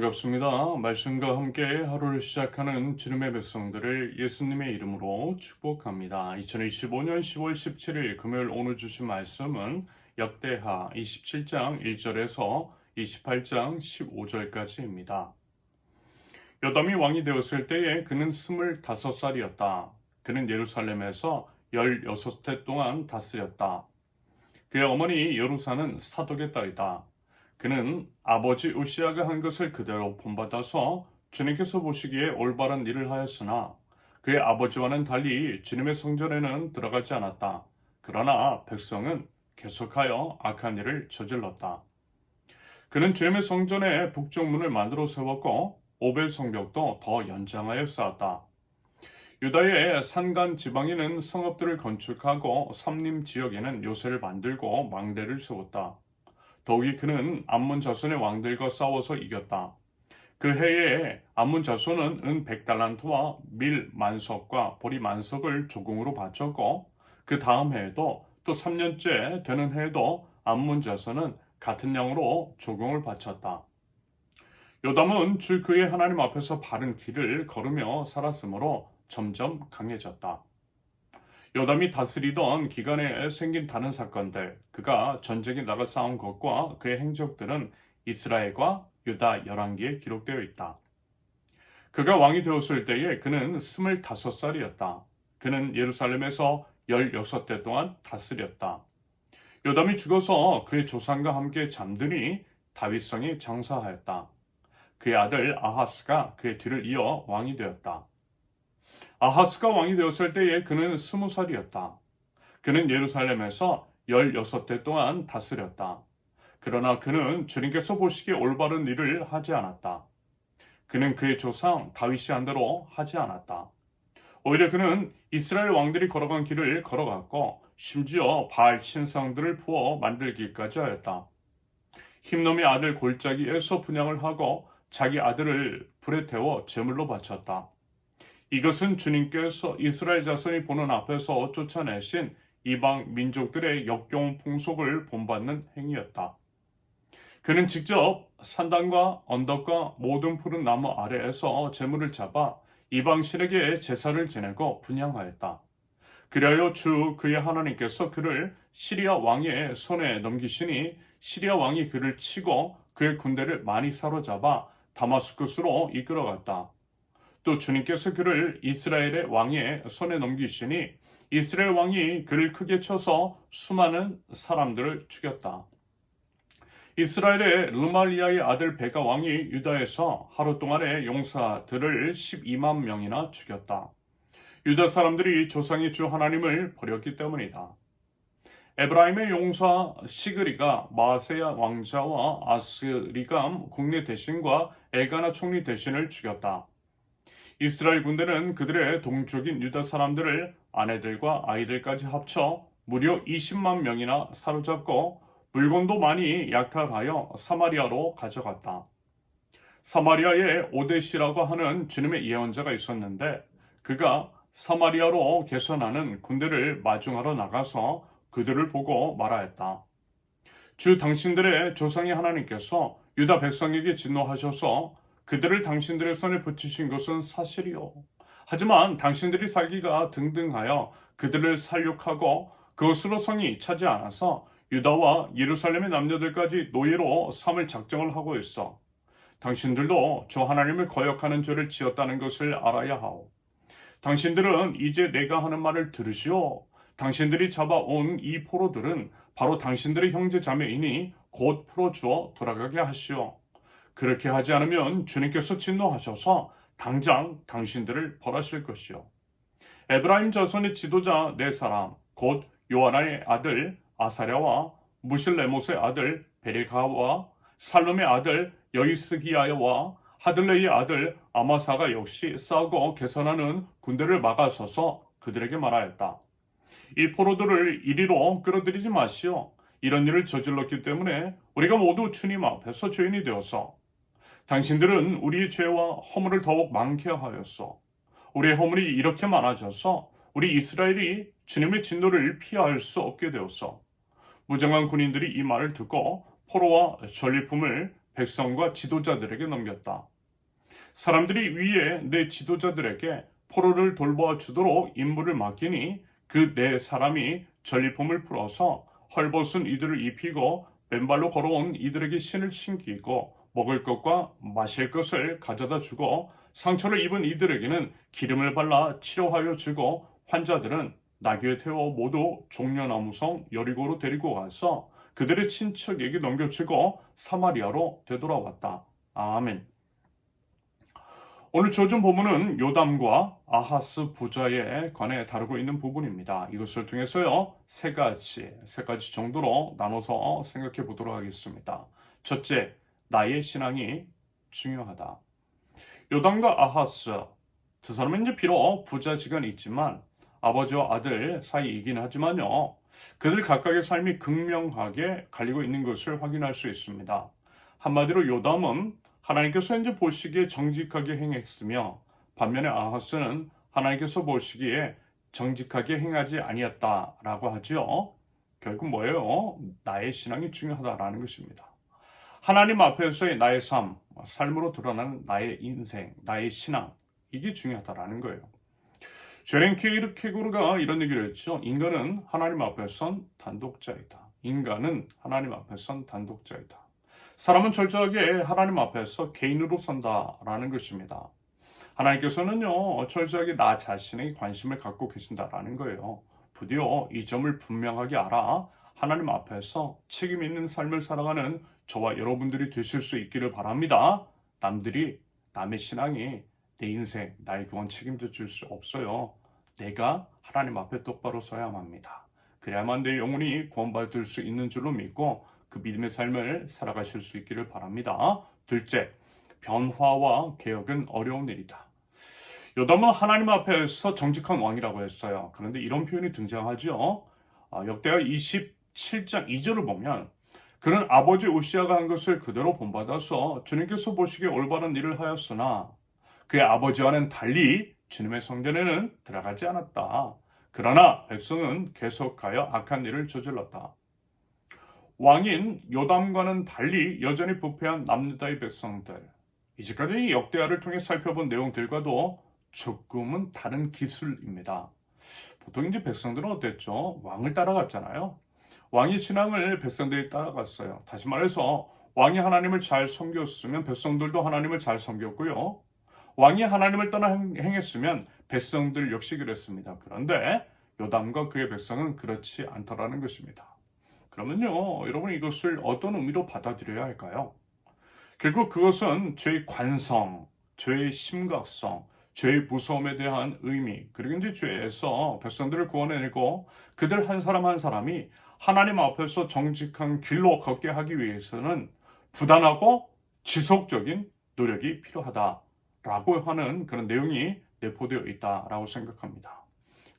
반갑습니다. 말씀과 함께 하루를 시작하는 주님의 백성들을 예수님의 이름으로 축복합니다. 2025년 10월 17일 금요일 오늘 주신 말씀은 역대하 27장 1절에서 28장 15절까지입니다. 요담이 왕이 되었을 때에 그는 25살이었다. 그는 예루살렘에서 16해 동안 다스렸다. 그의 어머니 여루사는 사독의 딸이다. 그는 아버지 우시아가 한 것을 그대로 본받아서 주님께서 보시기에 올바른 일을 하였으나 그의 아버지와는 달리 주님의 성전에는 들어가지 않았다. 그러나 백성은 계속하여 악한 일을 저질렀다. 그는 주님의 성전에 북쪽문을 만들어 세웠고 오벨 성벽도 더 연장하여 쌓았다. 유다의 산간 지방에는 성읍들을 건축하고 삼림 지역에는 요새를 만들고 망대를 세웠다. 더욱이 그는 암몬 자손의 왕들과 싸워서 이겼다. 그 해에 암몬 자손은 은 100달란트와 밀 만석과 보리 만석을 조공으로 바쳤고 그 다음 해에도 또 3년째 되는 해에도 암몬 자손은 같은 양으로 조공을 바쳤다. 요담은 주 그의 하나님 앞에서 바른 길을 걸으며 살았으므로 점점 강해졌다. 요담이 다스리던 기간에 생긴 다른 사건들, 그가 전쟁에 나가 싸운 것과 그의 행적들은 이스라엘과 유다 열왕기에 기록되어 있다. 그가 왕이 되었을 때에 그는 25살이었다. 그는 예루살렘에서 16해 동안 다스렸다. 요담이 죽어서 그의 조상과 함께 잠드니 다윗성이 장사하였다. 그의 아들 아하스가 그의 뒤를 이어 왕이 되었다. 아하스가 왕이 되었을 때에 그는 20살이었다. 그는 예루살렘에서 16해 동안 다스렸다. 그러나 그는 주님께서 보시기에 올바른 일을 하지 않았다. 그는 그의 조상 다윗이 한 대로 하지 않았다. 오히려 그는 이스라엘 왕들이 걸어간 길을 걸어갔고 심지어 바알 신상들을 부어 만들기까지 하였다. 흰놈의 아들 골짜기에서 분향을 하고 자기 아들을 불에 태워 제물로 바쳤다. 이것은 주님께서 이스라엘 자손이 보는 앞에서 쫓아내신 이방 민족들의 역겨운 풍속을 본받는 행위였다. 그는 직접 산단과 언덕과 모든 푸른 나무 아래에서 제물을 잡아 이방 신에게 제사를 지내고 분향하였다. 그리하여 주 그의 하나님께서 그를 시리아 왕의 손에 넘기시니 시리아 왕이 그를 치고 그의 군대를 많이 사로잡아 다마스쿠스로 이끌어갔다. 또 주님께서 그를 이스라엘의 왕의 손에 넘기시니 이스라엘 왕이 그를 크게 쳐서 수많은 사람들을 죽였다. 이스라엘의 르말리아의 아들 베가 왕이 유다에서 하루 동안의 용사들을 12만 명이나 죽였다. 유다 사람들이 조상의 주 하나님을 버렸기 때문이다. 에브라임의 용사 시그리가 마세야 왕자와 아스리감 국내 대신과 엘가나 총리 대신을 죽였다. 이스라엘 군대는 그들의 동족인 유다 사람들을 아내들과 아이들까지 합쳐 무려 20만 명이나 사로잡고 물건도 많이 약탈하여 사마리아로 가져갔다. 사마리아에 오데시라고 하는 주님의 예언자가 있었는데 그가 사마리아로 개선하는 군대를 마중하러 나가서 그들을 보고 말하였다. 주 당신들의 조상의 하나님께서 유다 백성에게 진노하셔서 그들을 당신들의 손에 붙이신 것은 사실이요. 하지만 당신들이 살기가 등등하여 그들을 살육하고 그것으로 성이 차지 않아서 유다와 예루살렘의 남녀들까지 노예로 삼을 작정을 하고 있어. 당신들도 저 하나님을 거역하는 죄를 지었다는 것을 알아야 하오. 당신들은 이제 내가 하는 말을 들으시오. 당신들이 잡아온 이 포로들은 바로 당신들의 형제 자매이니 곧 풀어주어 돌아가게 하시오. 그렇게 하지 않으면 주님께서 진노하셔서 당장 당신들을 벌하실 것이요. 에브라임 자손의 지도자 네 사람, 곧 요하나의 아들 아사랴와 무실레못의 아들 베레가와 살룸의 아들 여이스기야와 하들레의 아들 아마사가 역시 싸우고 개선하는 군대를 막아서서 그들에게 말하였다. 이 포로들을 이리로 끌어들이지 마시오. 이런 일을 저질렀기 때문에 우리가 모두 주님 앞에서 죄인이 되어서 당신들은 우리의 죄와 허물을 더욱 많게 하였소. 우리의 허물이 이렇게 많아져서 우리 이스라엘이 주님의 진노를 피할 수 없게 되었소. 무장한 군인들이 이 말을 듣고 포로와 전리품을 백성과 지도자들에게 넘겼다. 사람들이 위에 내 지도자들에게 포로를 돌보아 주도록 임무를 맡기니 그 네 사람이 전리품을 풀어서 헐벗은 이들을 입히고 맨발로 걸어온 이들에게 신을 신기고 먹을 것과 마실 것을 가져다 주고 상처를 입은 이들에게는 기름을 발라 치료하여 주고 환자들은 나귀에 태워 모두 종려나무성 여리고로 데리고 가서 그들의 친척에게 넘겨주고 사마리아로 되돌아왔다. 아멘. 오늘 주어진 본문은 요담과 아하스 부자에 관해 다루고 있는 부분입니다. 이것을 통해서요, 세 가지 정도로 나눠서 생각해 보도록 하겠습니다. 첫째, 나의 신앙이 중요하다. 요담과 아하스, 두 사람은 이제 비록 부자지간이 있지만 아버지와 아들 사이이긴 하지만요, 그들 각각의 삶이 극명하게 갈리고 있는 것을 확인할 수 있습니다. 한마디로 요담은 하나님께서 이제 보시기에 정직하게 행했으며 반면에 아하스는 하나님께서 보시기에 정직하게 행하지 아니었다라고 하지요. 결국 뭐예요? 나의 신앙이 중요하다라는 것입니다. 하나님 앞에서의 나의 삶으로 드러나는 나의 인생, 나의 신앙, 이게 중요하다라는 거예요. 제렌 케이르케고르가 이런 얘기를 했죠. 인간은 하나님 앞에선 단독자이다. 인간은 하나님 앞에선 단독자이다. 사람은 철저하게 하나님 앞에서 개인으로 산다라는 것입니다. 하나님께서는요, 철저하게 나 자신의 관심을 갖고 계신다라는 거예요. 부디어 이 점을 분명하게 알아 하나님 앞에서 책임 있는 삶을 살아가는 저와 여러분들이 되실 수 있기를 바랍니다. 남의 신앙이 내 인생, 나의 구원 책임져 줄 수 없어요. 내가 하나님 앞에 똑바로 서야만 합니다. 그래야만 내 영혼이 구원받을 수 있는 줄로 믿고 그 믿음의 삶을 살아가실 수 있기를 바랍니다. 둘째, 변화와 개혁은 어려운 일이다. 요담은 하나님 앞에서 정직한 왕이라고 했어요. 그런데 이런 표현이 등장하죠. 역대하 27장 2절을 보면 그는 아버지 우시아가 한 것을 그대로 본받아서 주님께서 보시기에 올바른 일을 하였으나 그의 아버지와는 달리 주님의 성전에는 들어가지 않았다. 그러나 백성은 계속하여 악한 일을 저질렀다. 왕인 요담과는 달리 여전히 부패한 남유다의 백성들. 이제까지 역대하를 통해 살펴본 내용들과도 조금은 다른 기술입니다. 보통 이제 백성들은 어땠죠? 왕을 따라갔잖아요. 왕의 신앙을 백성들이 따라갔어요. 다시 말해서 왕이 하나님을 잘 섬겼으면 백성들도 하나님을 잘 섬겼고요. 왕이 하나님을 떠나 행했으면 백성들 역시 그랬습니다. 그런데 요담과 그의 백성은 그렇지 않더라는 것입니다. 그러면요, 여러분 이것을 어떤 의미로 받아들여야 할까요? 결국 그것은 죄의 관성, 죄의 심각성, 죄의 무서움에 대한 의미, 그리고 이제 죄에서 백성들을 구원해내고 그들 한 사람 한 사람이 하나님 앞에서 정직한 길로 걷게 하기 위해서는 부단하고 지속적인 노력이 필요하다라고 하는 그런 내용이 내포되어 있다라고 생각합니다.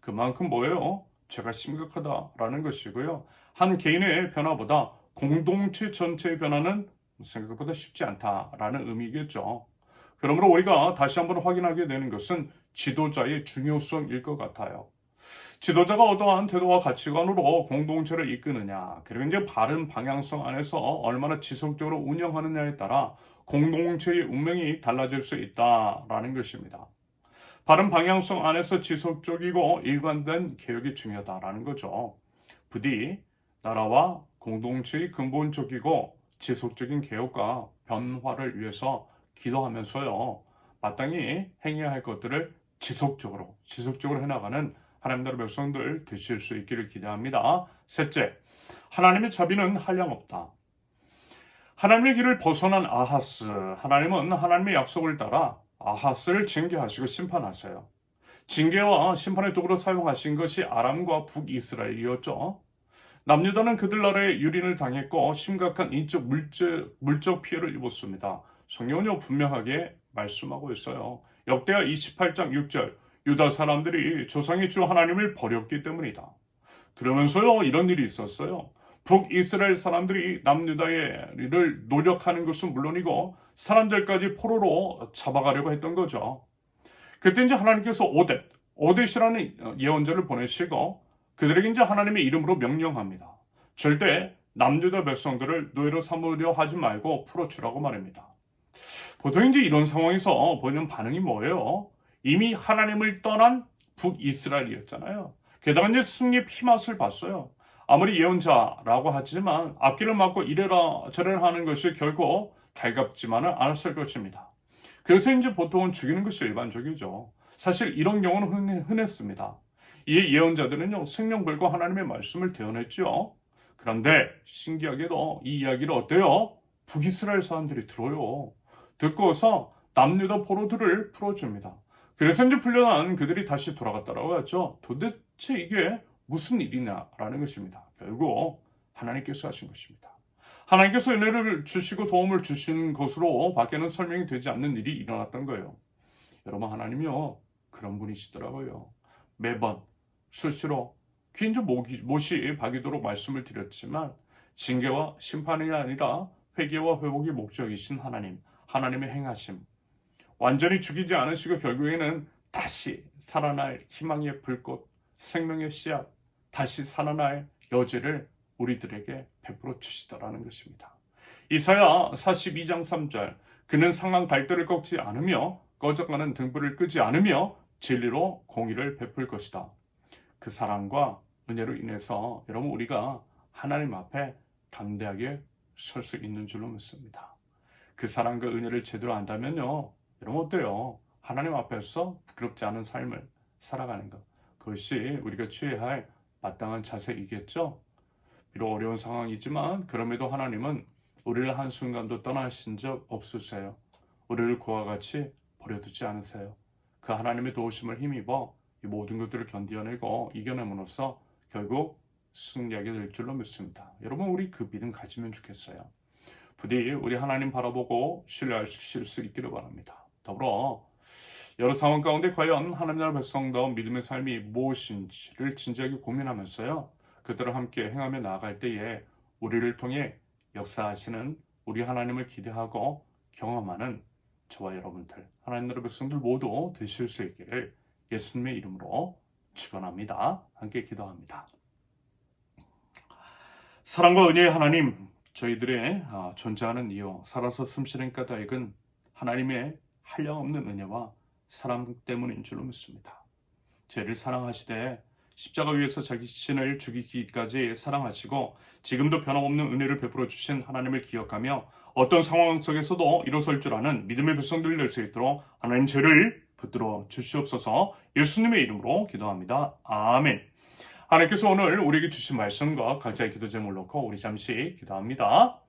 그만큼 뭐예요? 죄가 심각하다라는 것이고요. 한 개인의 변화보다 공동체 전체의 변화는 생각보다 쉽지 않다라는 의미겠죠. 그러므로 우리가 다시 한번 확인하게 되는 것은 지도자의 중요성일 것 같아요. 지도자가 어떠한 태도와 가치관으로 공동체를 이끄느냐, 그리고 이제 바른 방향성 안에서 얼마나 지속적으로 운영하느냐에 따라 공동체의 운명이 달라질 수 있다라는 것입니다. 바른 방향성 안에서 지속적이고 일관된 개혁이 중요하다라는 거죠. 부디 나라와 공동체의 근본적이고 지속적인 개혁과 변화를 위해서 기도하면서요, 마땅히 행해야 할 것들을 지속적으로 해나가는 하나님 나라 백성들 되실 수 있기를 기대합니다. 셋째, 하나님의 자비는 한량없다. 하나님의 길을 벗어난 아하스, 하나님은 하나님의 약속을 따라 아하스를 징계하시고 심판하세요. 징계와 심판의 도구로 사용하신 것이 아람과 북이스라엘이었죠. 남유다는 그들 나라에 유린을 당했고 심각한 인적 물적 피해를 입었습니다. 성경은요 분명하게 말씀하고 있어요. 역대하 28장 6절, 유다 사람들이 조상의 주 하나님을 버렸기 때문이다. 그러면서요 이런 일이 있었어요. 북이스라엘 사람들이 남유다를 노력하는 것은 물론이고 사람들까지 포로로 잡아가려고 했던 거죠. 그때 이제 하나님께서 오뎃이라는 예언자를 보내시고 그들에게 이제 하나님의 이름으로 명령합니다. 절대 남유다 백성들을 노예로 삼으려 하지 말고 풀어주라고 말입니다. 보통 이제 이런 상황에서 보이는 반응이 뭐예요? 이미 하나님을 떠난 북이스라엘이었잖아요. 게다가 이제 승리의 피맛을 봤어요. 아무리 예언자라고 하지만 앞길을 막고 이래라 저래라 하는 것이 결코 달갑지만은 않았을 것입니다. 그래서 이제 보통은 죽이는 것이 일반적이죠. 사실 이런 경우는 흔했습니다. 이 예언자들은요, 생명 걸고 하나님의 말씀을 대언했죠. 그런데 신기하게도 이 이야기를 어때요? 북이스라엘 사람들이 들어요. 듣고서 남유다 포로들을 풀어줍니다. 그래서 이제 풀려난 그들이 다시 돌아갔다라고 하죠. 도대체 이게 무슨 일이냐라는 것입니다. 결국 하나님께서 하신 것입니다. 하나님께서 은혜를 주시고 도움을 주신 것으로 밖에는 설명이 되지 않는 일이 일어났던 거예요. 여러분, 하나님이요, 그런 분이시더라고요. 매번 수시로 퀸즈 못이 박이도록 말씀을 드렸지만 징계와 심판이 아니라 회개와 회복이 목적이신 하나님, 하나님의 행하심, 완전히 죽이지 않으시고 결국에는 다시 살아날 희망의 불꽃, 생명의 씨앗, 다시 살아날 여지를 우리들에게 베풀어 주시더라는 것입니다. 이사야 42장 3절, 그는 상한 갈대를 꺾지 않으며 꺼져가는 등불을 끄지 않으며 진리로 공의를 베풀 것이다. 그 사랑과 은혜로 인해서 여러분 우리가 하나님 앞에 담대하게 설 수 있는 줄로 믿습니다. 그 사랑과 은혜를 제대로 안다면요, 여러분 어때요? 하나님 앞에서 부끄럽지 않은 삶을 살아가는 것, 그것이 우리가 취해야 할 마땅한 자세이겠죠? 비록 어려운 상황이지만 그럼에도 하나님은 우리를 한순간도 떠나신 적 없으세요. 우리를 그와 같이 버려두지 않으세요. 그 하나님의 도우심을 힘입어 이 모든 것들을 견디어내고 이겨냄으로써 결국 승리하게 될 줄로 믿습니다. 여러분 우리 그 믿음 가지면 좋겠어요. 부디 우리 하나님 바라보고 신뢰하실 수 있기를 바랍니다. 더불어 여러 상황 가운데 과연 하나님 나라 백성다운 믿음의 삶이 무엇인지를 진지하게 고민하면서요, 그들을 함께 행하며 나아갈 때에 우리를 통해 역사하시는 우리 하나님을 기대하고 경험하는 저와 여러분들, 하나님 나라 백성들 모두 되실 수 있기를 예수님의 이름으로 축원합니다. 함께 기도합니다. 사랑과 은혜의 하나님, 저희들의 존재하는 이유, 살아서 숨쉬는 까닭은 하나님의 한량없는 은혜와 사랑 때문인 줄로 믿습니다. 죄를 사랑하시되 십자가 위에서 자기 신을 죽이기까지 사랑하시고 지금도 변함없는 은혜를 베풀어 주신 하나님을 기억하며 어떤 상황 속에서도 일어설 줄 아는 믿음의 백성들이 될 수 있도록 하나님 죄를 붙들어 주시옵소서. 예수님의 이름으로 기도합니다. 아멘. 하나님께서 오늘 우리에게 주신 말씀과 각자의 기도 제목을 놓고 우리 잠시 기도합니다.